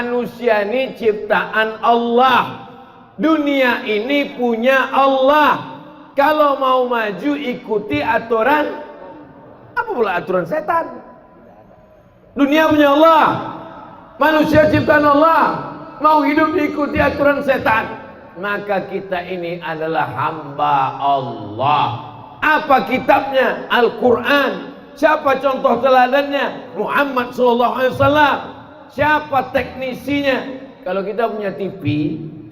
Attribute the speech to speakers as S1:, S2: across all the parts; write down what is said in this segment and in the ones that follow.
S1: manusia ini ciptaan Allah. Dunia ini punya Allah. Kalau mau maju ikuti aturan, apa pula aturan setan? Dunia punya Allah, manusia ciptaan Allah. Mau hidup ikuti aturan setan, maka kita ini adalah hamba Allah. Apa kitabnya? Al-Quran. Siapa contoh teladannya? Muhammad SAW. Siapa teknisinya? Kalau kita punya TV,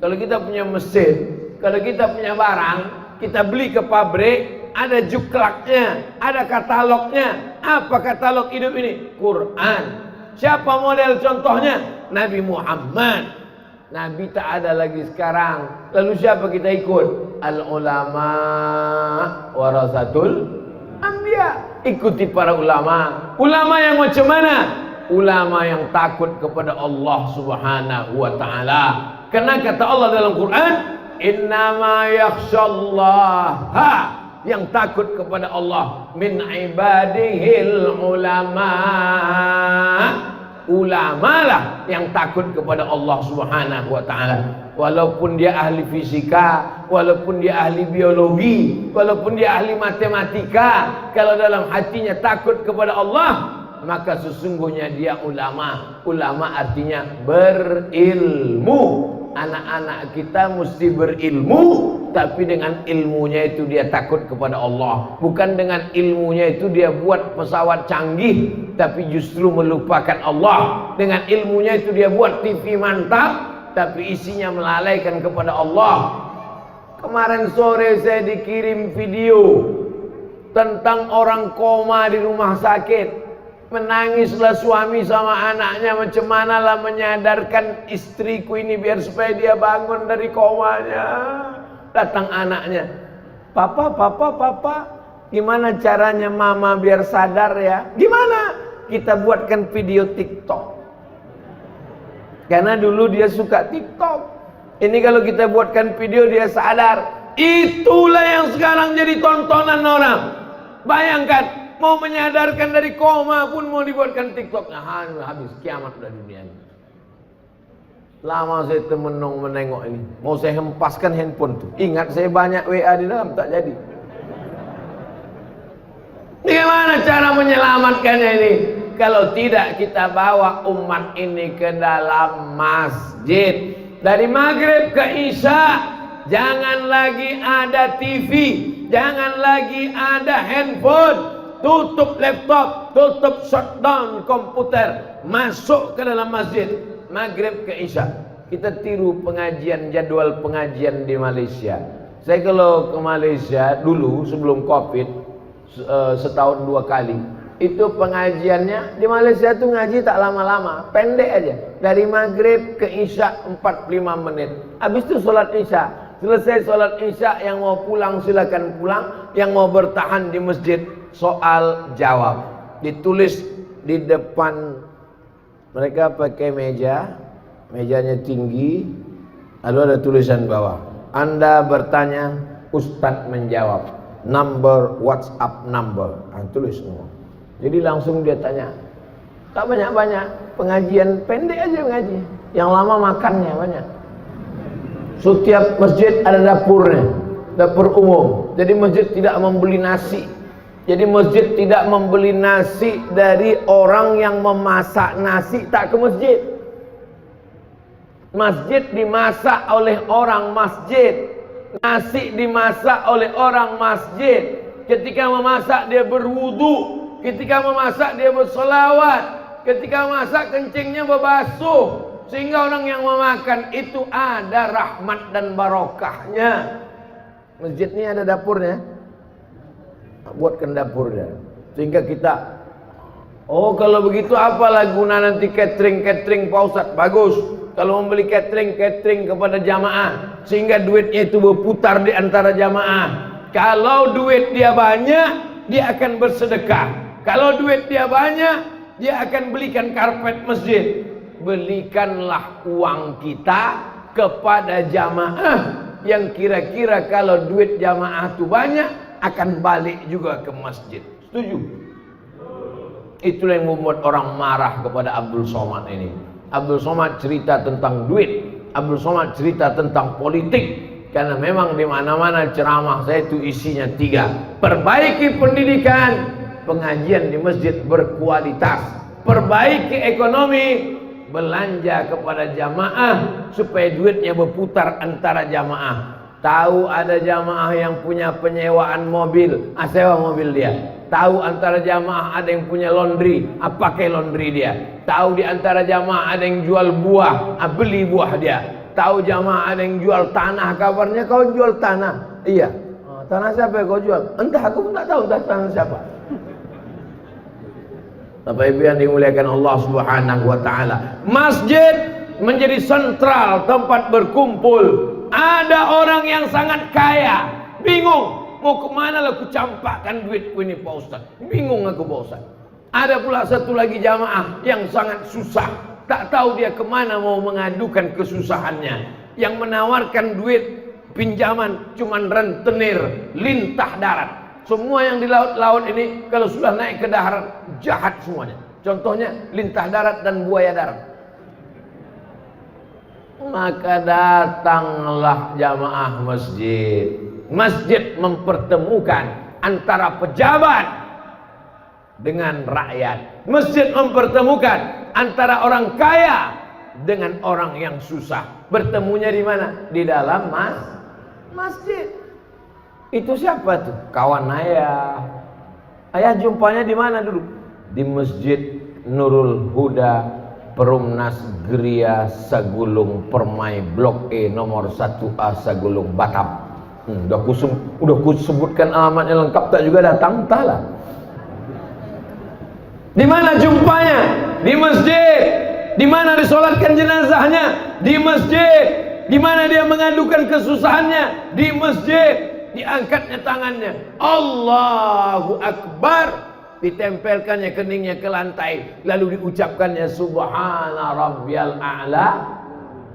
S1: kalau kita punya mesin, kalau kita punya barang, kita beli ke pabrik, ada juklaknya, ada katalognya. Apa katalog hidup ini? Quran. Siapa model contohnya? Nabi Muhammad. Nabi tak ada lagi sekarang. Lalu siapa kita ikut? Al-ulama warasatul anbiya. Ikuti para ulama. Ulama yang macam mana? Ulama yang takut kepada Allah Subhanahu wa ta'ala. Karena kata Allah dalam Quran, innama yakhshallaha, yang takut kepada Allah min ibadihil ulama. Ulama lah yang takut kepada Allah Subhanahu wa ta'ala. Walaupun dia ahli fisika, walaupun dia ahli biologi, walaupun dia ahli matematika, kalau dalam hatinya takut kepada Allah, maka sesungguhnya dia ulama. Ulama artinya berilmu. Anak-anak kita mesti berilmu, tapi dengan ilmunya itu dia takut kepada Allah. Bukan dengan ilmunya itu dia buat pesawat canggih, tapi justru melupakan Allah. Dengan ilmunya itu dia buat TV mantap, tapi isinya melalaikan kepada Allah. Kemarin sore saya dikirim video tentang orang koma di rumah sakit. Menangislah suami sama anaknya, macam mana lah menyadarkan istriku ini biar supaya dia bangun dari komanya. Datang anaknya, papa, gimana caranya mama biar sadar ya? Gimana? Kita buatkan video TikTok. Karena dulu dia suka TikTok. Ini kalau kita buatkan video dia sadar. Itulah yang sekarang jadi tontonan orang. Bayangkan, mau menyadarkan dari koma pun mau dibuatkan TikTok. Nah, habis kiamat dah dunia ini. Lama saya termenung menengok ini. Mau saya hempaskan handphone tuh. Ingat saya banyak WA di dalam, tak jadi. Bagaimana cara menyelamatkannya ini? Kalau tidak kita bawa umat ini ke dalam masjid. Dari maghrib ke isya, jangan lagi ada TV, jangan lagi ada handphone. Tutup laptop, tutup shutdown komputer, masuk ke dalam masjid maghrib ke isya. Kita tiru pengajian, jadwal pengajian di Malaysia. Saya kalau ke Malaysia dulu sebelum Covid, setahun 2 kali, itu pengajiannya di Malaysia tuh ngaji tak lama-lama, pendek aja, dari maghrib ke isya 45 menit. Habis itu sholat isya. Selesai sholat isya, yang mau pulang silakan pulang, yang mau bertahan di masjid soal jawab. Ditulis di depan mereka, pakai meja, mejanya tinggi, lalu ada tulisan bawah, Anda bertanya, Ustadz menjawab, number, WhatsApp number. Tulis semua. Jadi langsung dia tanya, tak banyak-banyak, pengajian pendek aja mengaji, yang lama makannya banyak. Setiap masjid ada dapurnya, dapur umum. Jadi masjid tidak membeli nasi. Jadi masjid tidak membeli nasi dari orang yang memasak nasi, tak ke masjid. Masjid dimasak oleh orang masjid. Nasi dimasak oleh orang masjid. Ketika memasak dia berwudu. Ketika memasak dia bersolawat. Ketika memasak kencingnya berbasuh. Sehingga orang yang memakan itu ada rahmat dan barokahnya. Masjid ini ada dapurnya. Buatkan dapurnya. Sehingga kita, oh kalau begitu apalah guna nanti catering Pak Ustadz? Bagus. Kalau membeli catering kepada jamaah. Sehingga duitnya itu berputar di antara jamaah. Kalau duit dia banyak, dia akan bersedekah. Kalau duit dia banyak, dia akan belikan karpet masjid. Belikanlah uang kita kepada jamaah yang kira-kira kalau duit jamaah itu banyak akan balik juga ke masjid. Setuju? Itulah yang membuat orang marah kepada Abdul Somad ini. Abdul Somad cerita tentang duit, Abdul Somad cerita tentang politik. Karena memang di mana-mana ceramah saya itu isinya 3. Perbaiki pendidikan, pengajian di masjid berkualitas. Perbaiki ekonomi, belanja kepada jamaah supaya duitnya berputar antara jamaah. Tahu ada jamaah yang punya penyewaan mobil, sewa mobil dia. Tahu antara jamaah ada yang punya laundry, pakai laundry dia. Tahu di antara jamaah ada yang jual buah, beli buah dia. Tahu jamaah ada yang jual tanah, kabarnya kau jual tanah. Iya. Tanah siapa yang kau jual? Entah, aku pun tak tahu entah tanah siapa. Bapak Ibu yang dimuliakan Allah Subhanahu wa taala. Masjid menjadi sentral tempat berkumpul. Ada orang yang sangat kaya, bingung mau kemana lah aku campakkan duitku ini Pak Ustaz. Bingung aku Pak Ustaz. Ada pula satu lagi jamaah yang sangat susah, tak tahu dia kemana mau mengadukan kesusahannya. Yang menawarkan duit pinjaman cuman rentenir, lintah darat. Semua yang di laut-laut ini kalau sudah naik ke darat jahat semuanya. Contohnya lintah darat dan buaya darat. Maka datanglah jamaah masjid. Masjid mempertemukan antara pejabat dengan rakyat. Masjid mempertemukan antara orang kaya dengan orang yang susah. Bertemunya di mana? Di dalam masjid. Itu siapa tuh? Kawan ayah. Ayah jumpanya di mana dulu? Di Masjid Nurul Huda, Perumnas Geria Sagulung Permai Blok E nomor 1A Sagulung Batam. Udah kusebutkan alamatnya lengkap, tak juga datang, entahlah. Di mana jumpanya? Di masjid. Di mana disolatkan jenazahnya? Di masjid. Di mana dia mengadukan kesusahannya? Di masjid. Diangkatnya tangannya, Allahu Akbar, ditempelkannya keningnya ke lantai, lalu diucapkannya Subhana Rabbiyal A'la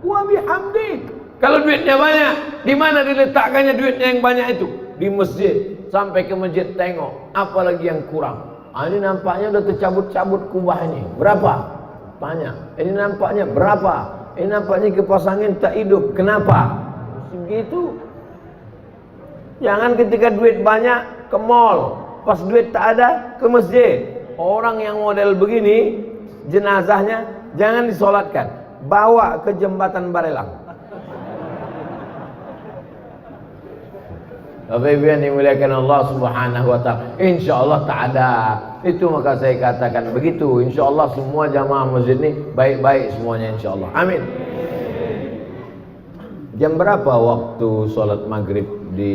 S1: wa bihamdi. Kalau duitnya banyak, di mana diletakkannya duitnya yang banyak itu? Di masjid. Sampai ke masjid tengok, apalagi yang kurang. Ini nampaknya udah tercabut-cabut kubah ini. Berapa? Tanya. Ini nampaknya berapa? Ini nampaknya kipas angin tak hidup. Kenapa? Segitu. Jangan ketika duit banyak ke mall, pas duit tak ada ke masjid. Orang yang model begini, jenazahnya jangan disolatkan, bawa ke jembatan Barelang. Bapak Ibu yang dimuliakan Allah Subhanahu wa taala, insyaallah tak ada. Itu maka saya katakan begitu. Insyaallah semua jamaah masjid ini baik-baik semuanya insyaallah. Amin. Jam berapa waktu sholat maghrib di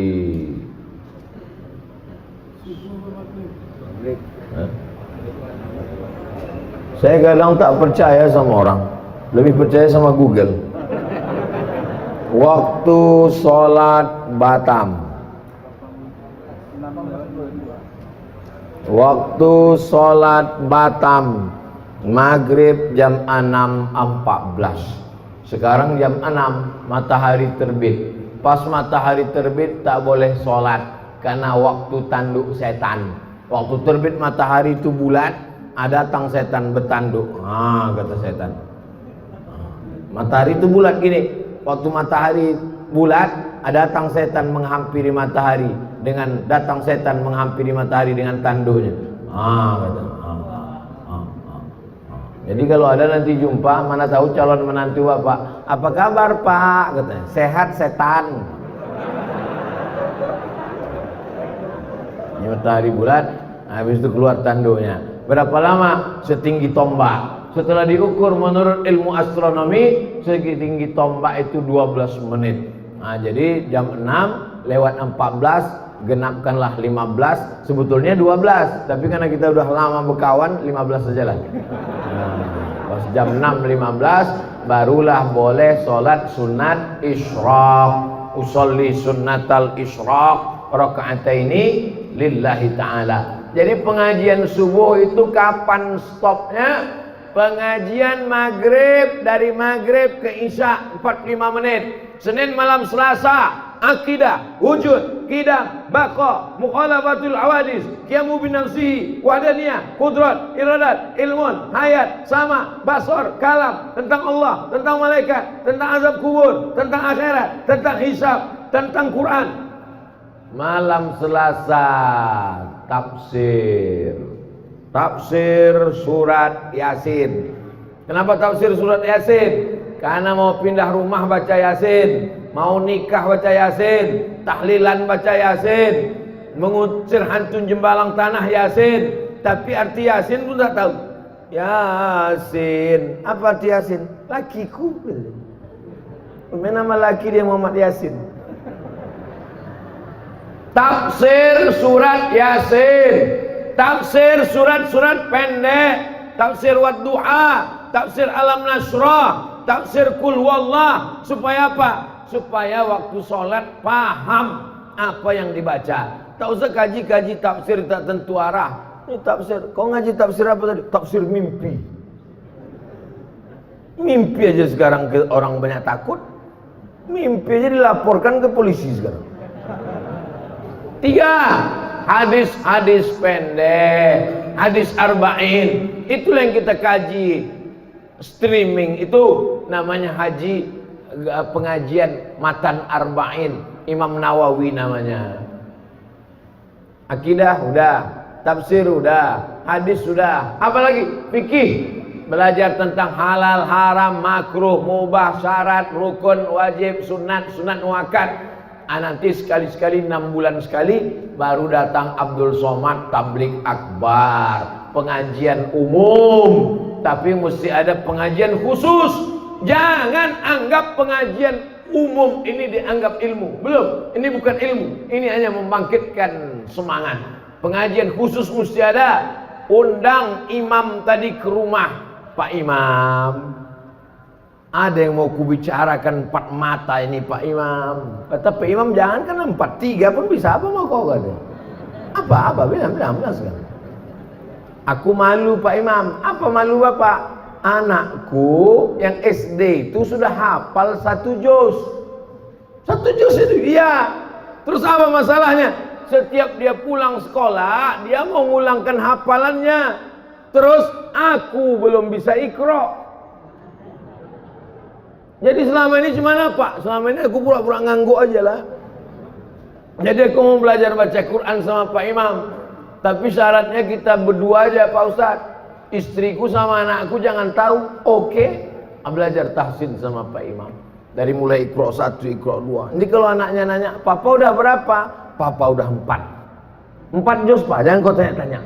S1: Saya kadang tak percaya sama orang, lebih percaya sama Google. Waktu sholat Batam, waktu sholat Batam maghrib jam 6.14. Sekarang jam 6 matahari terbit. Pas matahari terbit tak boleh sholat karena waktu tanduk setan. Waktu terbit matahari itu bulat, ada datang setan bertanduk. Kata setan. Matahari itu bulat gini. Waktu matahari bulat, ada datang setan menghampiri matahari dengan datang setan menghampiri matahari dengan tanduknya. Kata. Jadi kalau ada nanti jumpa, mana tahu calon menantu bapak, apa kabar pak? Katanya, sehat setan. Ini matahari bulat, habis itu keluar tanduknya. Berapa lama? Setinggi tombak. Setelah diukur menurut ilmu astronomi, setinggi tombak itu 12 menit. Jadi jam 6 lewat 14, genapkanlah 15, sebetulnya 12, tapi karena kita udah lama berkawan 15 saja lah. Pas jam 6.15 barulah boleh sholat sunat isyraq. Usolli sunnatal isyraq raka'ataini lillahi ta'ala. Jadi pengajian subuh itu kapan stopnya? Pengajian maghrib, dari maghrib ke isya 45 menit. Senin malam Selasa akidah, wujud, qidam, baqa, mukhalafatul awadis, qiyamu bin nafsihi, wahdaniyah, qudrat, iradat, ilmun, hayat, sama, basar, kalam, tentang Allah, tentang malaikat, tentang azab kubur, tentang akhirat, tentang hisab, tentang Quran. Malam Selasa tafsir surat Yasin. Kenapa tafsir surat Yasin? Karena mau pindah rumah baca Yasin, mau nikah baca Yasin, tahlilan baca Yasin, mengusir hantu jembalang tanah Yasin. Tapi arti Yasin pun tak tahu. Yasin, apa arti Yasin? Lakiku. Nama laki dia Muhammad Yasin. Tafsir surat Yasin, tafsir surat-surat pendek, tafsir Wadduha, tafsir Alam Nasrah, tafsir Qul Huwallah. Supaya apa? Supaya waktu sholat paham apa yang dibaca. Tak usah kaji-kaji tafsir tak tentu arah. Ini tafsir, kau ngaji tafsir apa tadi? Tafsir mimpi. Mimpi aja sekarang orang banyak takut. Mimpi aja dilaporkan ke polisi sekarang. 3. Hadis-hadis pendek, hadis arba'in. Itulah yang kita kaji. Streaming itu namanya haji, pengajian matan arba'in, Imam Nawawi namanya. Akidah udah, tafsir udah, hadis sudah. Apalagi fikih, belajar tentang halal, haram, makruh, mubah, syarat, rukun, wajib, sunat, sunat muakkad. Nanti sekali-sekali 6 bulan sekali baru datang Abdul Somad tablik akbar, pengajian umum. Tapi mesti ada pengajian khusus. Jangan anggap pengajian umum ini dianggap ilmu. Belum, ini bukan ilmu. Ini hanya membangkitkan semangat. Pengajian khusus mesti ada. Undang imam tadi ke rumah. Pak Imam, ada yang mau kubicarakan 4 mata ini Pak Imam. Kata Pak Imam, jangan kan 4, 3 pun bisa. Apa mau kau kata? Apa? Bilang sekarang. Aku malu Pak Imam. Apa malu Bapak? Anakku yang SD itu sudah hafal 1 juz. 1 juz itu? Iya. Terus apa masalahnya? Setiap dia pulang sekolah, dia mau ngulangkan hafalannya. Terus aku belum bisa Iqra. Jadi selama ini cuma apa? Selama ini aku pura-pura ngangguk aja lah. Jadi aku mau belajar baca Quran sama Pak Imam. Tapi syaratnya kita berdua aja Pak Ustadz. Istriku sama anakku jangan tahu. Oke. Belajar tahsin sama Pak Imam. Dari mulai Iqra 1, Iqra 2. Ini kalau anaknya nanya, Papa udah berapa? Papa udah 4. 4 juz Pak, jangan kau tanya-tanya.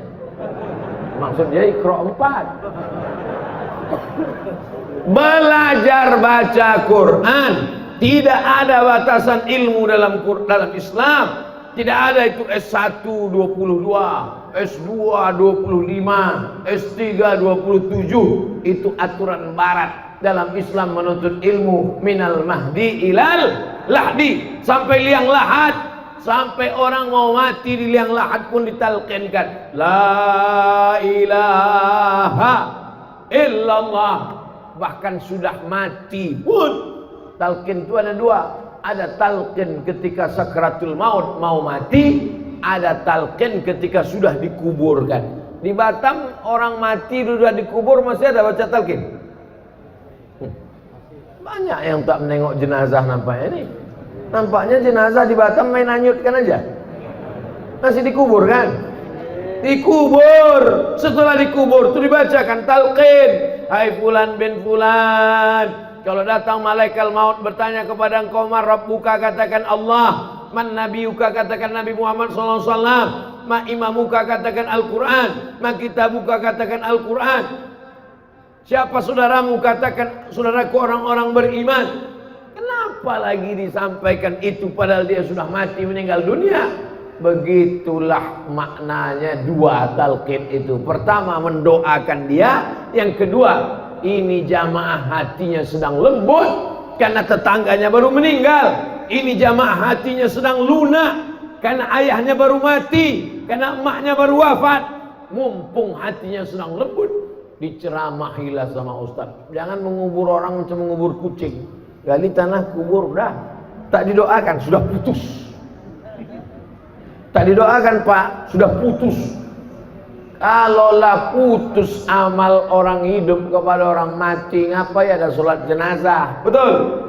S1: Maksudnya Iqra 4. Belajar baca Quran. Tidak ada batasan ilmu dalam Islam. Tidak ada itu S1 22, S2 25, S3 27. Itu aturan barat. Dalam Islam menuntut ilmu minal mahdi ilal lahdi, sampai liang lahat. Sampai orang mau mati di liang lahat pun ditalqinkan la ilaha illallah. Bahkan sudah mati pun talqin itu ada 2. Ada talqin ketika sakratul maut mau mati, ada talqin ketika sudah dikuburkan. Di Batam orang mati sudah dikubur masih ada baca talqin. Banyak yang tak menengok jenazah nampaknya ini. Nampaknya jenazah di Batam main anyutkan aja. Masih dikubur kan? Dikubur. Setelah dikubur itu dibacakan talqin. Hai fulan bin fulan, kalau datang malaikat maut bertanya kepada engkau, man rabbuka, katakan Allah. Man nabiyuka, katakan Nabi Muhammad sallallahu alaihi wasallam. Ma imamuka, katakan Al-Qur'an. Ma kitabuka, katakan Al-Qur'an. Siapa saudaramu, katakan saudaraku orang-orang beriman. Kenapa lagi disampaikan itu padahal dia sudah mati meninggal dunia? Begitulah maknanya 2 talqin itu. Pertama mendoakan dia, yang kedua ini jamaah hatinya sedang lembut karena tetangganya baru meninggal. Ini jamaah hatinya sedang lunak karena ayahnya baru mati, karena emaknya baru wafat. Mumpung hatinya sedang lembut, diceramahilah sama ustaz. Jangan mengubur orang macam mengubur kucing. Gali tanah kubur dah. tak didoakan sudah putus. Tak didoakan Pak, sudah putus. Kalaulah putus amal orang hidup kepada orang mati, ngapain ada sholat jenazah? Betul?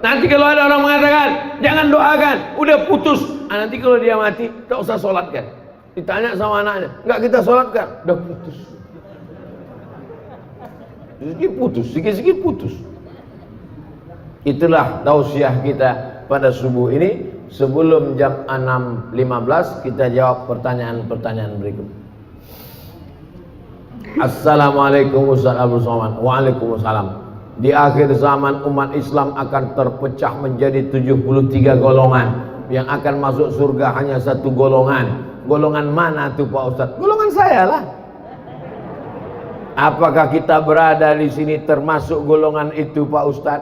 S1: Nanti kalau ada orang mengatakan jangan doakan, udah putus. Nanti kalau dia mati, tak usah sholatkan. Ditanya sama anaknya, enggak kita sholatkan, udah putus. Sedikit putus, sedikit putus. Itulah tausiah kita pada subuh ini. Sebelum jam 6.15 kita jawab pertanyaan-pertanyaan berikut. Assalamualaikum Ustaz Abdul Somad. Waalaikumsalam. Di akhir zaman umat Islam akan terpecah menjadi 73 golongan. Yang akan masuk surga hanya satu golongan. Golongan mana tuh Pak Ustaz? Golongan saya lah. Apakah kita berada di sini termasuk golongan itu Pak Ustaz?